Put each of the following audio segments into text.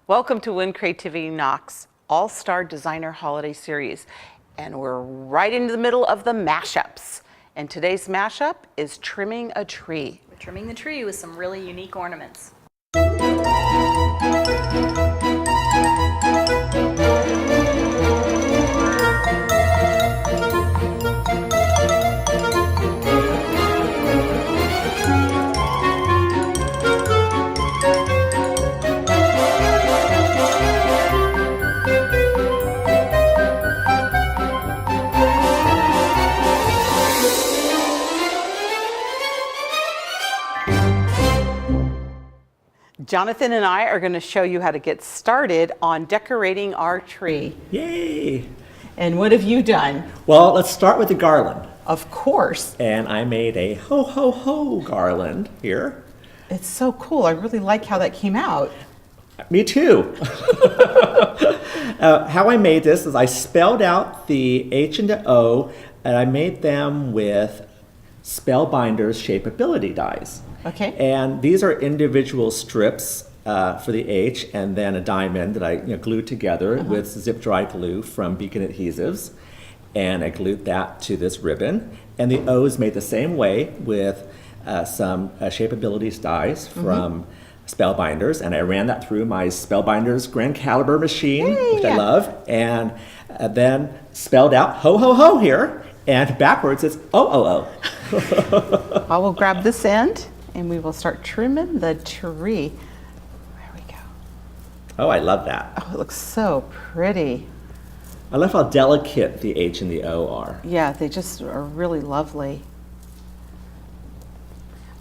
Welcome to When Creativity Knocks All-Star Designer Holiday Series. And we're right into the middle of the mashups. And today's mashup is trimming a tree. We're trimming the tree with some really unique ornaments. Jonathan and I are going to show you how to get started on decorating our tree. Yay! And what have you done? Well, let's start with the garland. Of course. And I made a ho ho ho garland here. It's so cool. I really like how that came out. Me too. How I made this is I spelled out the H and the O, and I made them with Spellbinder's Shapeability dies. Okay. And these are individual strips for the H, and then a diamond that I glued together with zip dry glue from Beacon Adhesives, and I glued that to this ribbon. And the O is made the same way with some Shapeability dies from Spellbinders, and I ran that through my Spellbinders Grand Caliber machine, which I love, and then spelled out ho ho ho here, and backwards it's O. I will grab this end and we will start trimming the tree. There we go. Oh, I love that. Oh, it looks so pretty. I love how delicate the H and the O are. Yeah, they just are really lovely.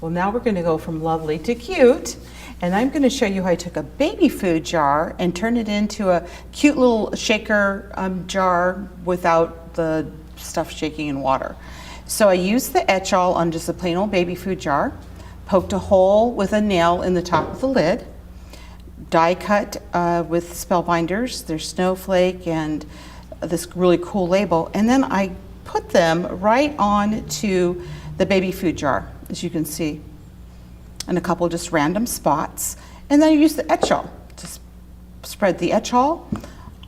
Well, now we're going to go from lovely to cute. And I'm going to show you how I took a baby food jar and turned it into a cute little shaker jar without the stuff shaking in water. So I used the etch-all on just a plain old baby food jar, poked a hole with a nail in the top of the lid, die cut with Spellbinders, their snowflake and this really cool label, and then I put them right on to the baby food jar, as you can see, in a couple just random spots. And then I used the etch-all to spread the etch-all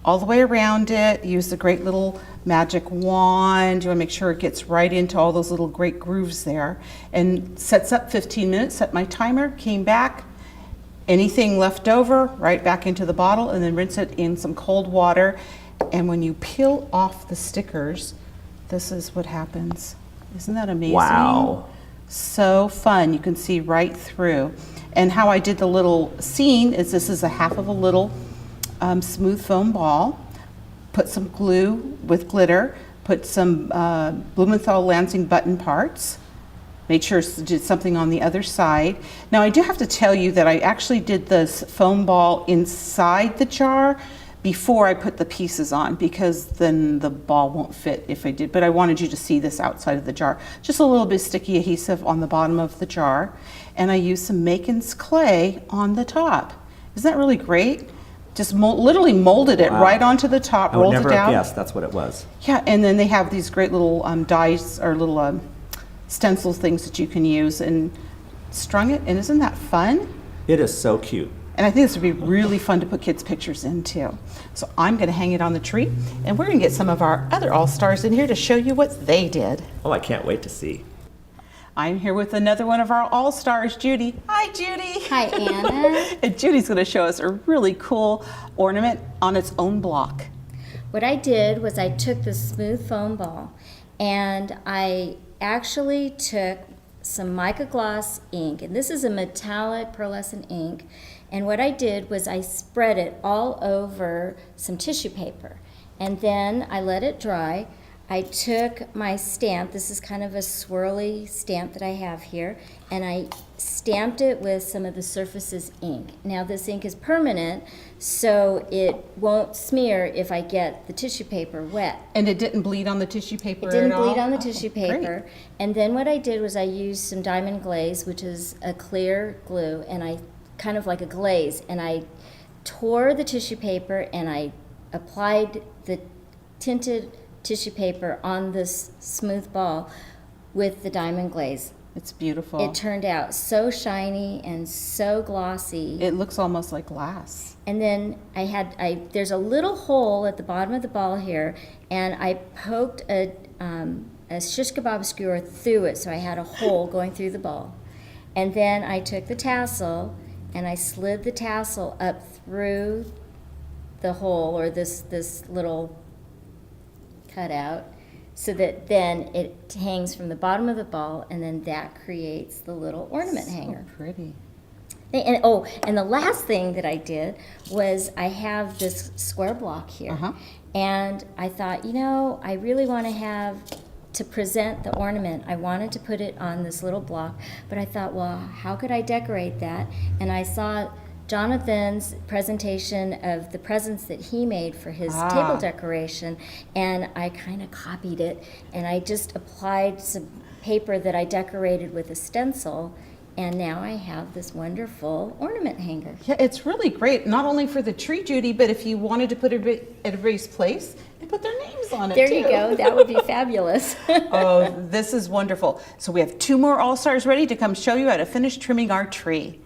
all the way around it. Use the great little magic wand. You want to make sure it gets right into all those little great grooves there. And sets up 15 minutes, set my timer, came back, anything left over, right back into the bottle, and then rinse it in some cold water. And when you peel off the stickers, this is what happens. Isn't that amazing? Wow. So fun. You can see right through. And how I did the little scene is this is a half of a little smooth foam ball. Put some glue with glitter, put some Blumenthal Lansing button parts, made sure to do something on the other side. Now I do have to tell you that I actually did this foam ball inside the jar before I put the pieces on, because then the ball won't fit if I did, but I wanted you to see this outside of the jar. Just a little bit sticky adhesive on the bottom of the jar, and I used some Makin's clay on the top. Isn't that really great? Just literally molded it right onto the top, rolled it down. I would never have guessed that's what it was. Yeah, and then they have these great little dies or little stencil things that you can use, and strung it, and isn't that fun? It is so cute. And I think this would be really fun to put kids' pictures in too. So I'm going to hang it on the tree, and we're going to get some of our other all-stars in here to show you what they did. Oh, I can't wait to see. I'm here with another one of our all-stars, Judy. Hi, Judy. Hi, Anna. And Judy's going to show us a really cool ornament on its own block. What I did was I took the smooth foam ball and I actually took some mica gloss ink, and this is a metallic pearlescent ink, and what I did was I spread it all over some tissue paper, and then I let it dry. I took my stamp, this is kind of a swirly stamp that I have here, and I stamped it with some of the Surfaces ink. Now this ink is permanent, so it won't smear if I get the tissue paper wet. And it didn't bleed on the tissue paper at all? It didn't bleed on the tissue paper. Great. And then what I did was I used some diamond glaze, which is a clear glue, and I kind of like a glaze, and I tore the tissue paper and I applied the tinted tissue paper on this smooth ball with the diamond glaze. It's beautiful. It turned out so shiny and so glossy. It looks almost like glass. And then there's a little hole at the bottom of the ball here, and I poked a shish kebab skewer through it, so I had a hole going through the ball. And then I took the tassel and I slid the tassel up through the hole, or this little cutout, so that then it hangs from the bottom of the ball, and then that creates the little ornament hanger. So pretty. And the last thing that I did was I have this square block here, and I thought, I really want to present the ornament. I wanted to put it on this little block, but I thought, well, how could I decorate that? And I saw Jonathan's presentation of the presents that he made for his table decoration, and I kind of copied it, and I just applied some paper that I decorated with a stencil, and now I have this wonderful ornament hanger. Yeah, it's really great, not only for the tree, Judy, but if you wanted to put it at everybody's place and put their names on it, There too. you go. That would be fabulous. Oh, this is wonderful. So we have 2 more All-Stars ready to come show you how to finish trimming our tree.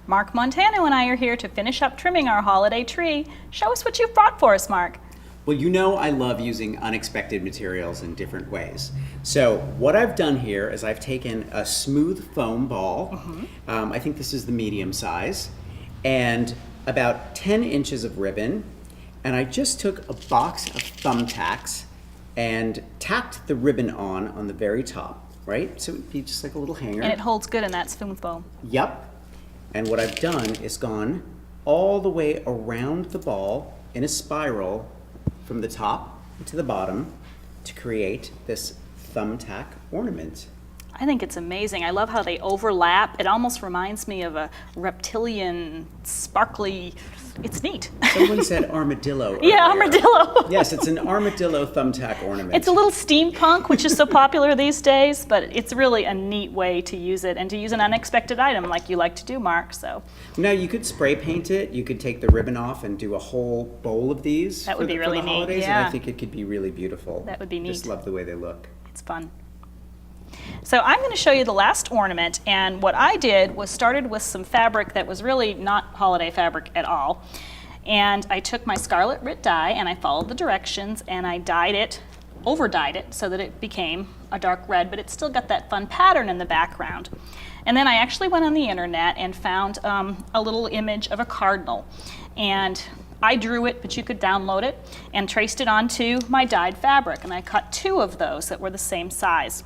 Mark Montano and I are here to finish up trimming our holiday tree. Show us what you've brought for us, Mark. Well, I love using unexpected materials in different ways. So what I've done here is I've taken a smooth foam ball. I think this is the medium size, and about 10 inches of ribbon. And I just took a box of thumbtacks and tacked the ribbon on the very top, right? So it would be just like a little hanger. And it holds good in that smooth foam. Yep. And what I've done is gone all the way around the ball in a spiral from the top to the bottom to create this thumbtack ornament. I think it's amazing. I love how they overlap. It almost reminds me of a reptilian, sparkly, it's neat. Someone said armadillo. Yeah, earlier. armadillo. Yes, it's an armadillo thumbtack ornament. It's a little steampunk, which is so popular these days, but it's really a neat way to use it and to use an unexpected item like you like to do, Mark. So Now you could spray paint it. You could take the ribbon off and do a whole bowl of these. That would be for really the neat, holidays, yeah. And I think it could be really beautiful. That would be neat. Just love the way they look. it's fun. So I'm going to show you the last ornament, and what I did was started with some fabric that was really not holiday fabric at all. And I took my Scarlet Rit dye and I followed the directions and I dyed it, over-dyed it so that it became a dark red, but it still got that fun pattern in the background. And then I actually went on the internet and found a little image of a cardinal. And I drew it, but you could download it, and traced it onto my dyed fabric. And I cut 2 of those that were the same size.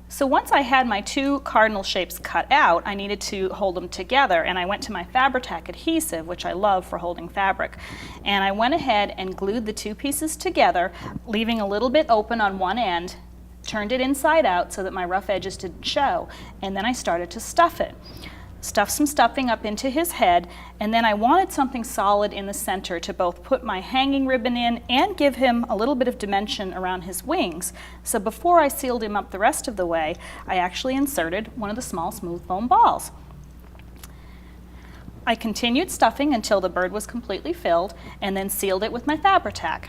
So once I had my 2 cardinal shapes cut out, I needed to hold them together, and I went to my Thumbtack adhesive, which I love for holding fabric, and I went ahead and glued the 2 pieces together, leaving a little bit open on one end, turned it inside out so that my rough edges didn't show, and then I started to stuff it. Stuffed some stuffing up into his head, and then I wanted something solid in the center to both put my hanging ribbon in and give him a little bit of dimension around his wings. So before I sealed him up the rest of the way, I actually inserted one of the small smooth foam balls. I continued stuffing until the bird was completely filled, and then sealed it with my Thumbtack.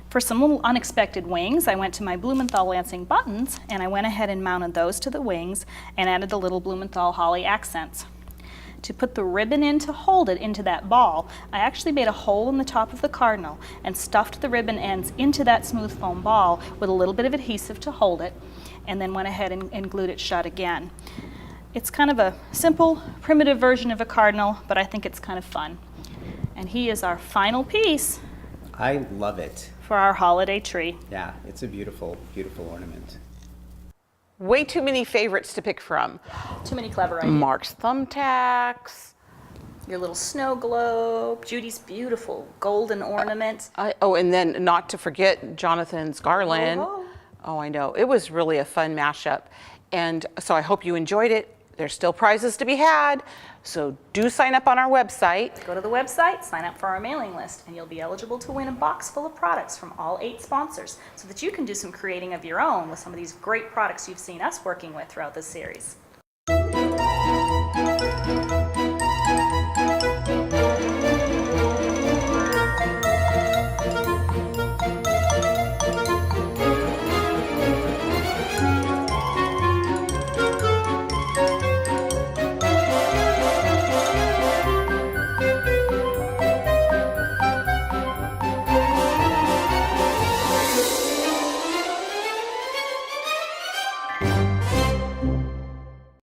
For some little unexpected wings, I went to my Blumenthal Lansing buttons, and I went ahead and mounted those to the wings and added the little Blumenthal holly accents. To put the ribbon in to hold it into that ball, I actually made a hole in the top of the cardinal and stuffed the ribbon ends into that smooth foam ball with a little bit of adhesive to hold it, and then went ahead and glued it shut again. It's kind of a simple, primitive version of a cardinal, but I think it's kind of fun. And he is our final piece I love it. for our holiday tree. Yeah, it's a beautiful, beautiful ornament. Way too many favorites to pick from. Too many clever ideas. Mark's Thumbtacks. Your little snow globe, Judy's beautiful golden ornament. And then not to forget Jonathan's garland. Oh. Oh, I know. It was really a fun mashup. And so I hope you enjoyed it. There's still prizes to be had. So do sign up on our website. Go to the website, sign up for our mailing list, and you'll be eligible to win a box full of products from all 8 sponsors so that you can do some creating of your own with some of these great products you've seen us working with throughout this series.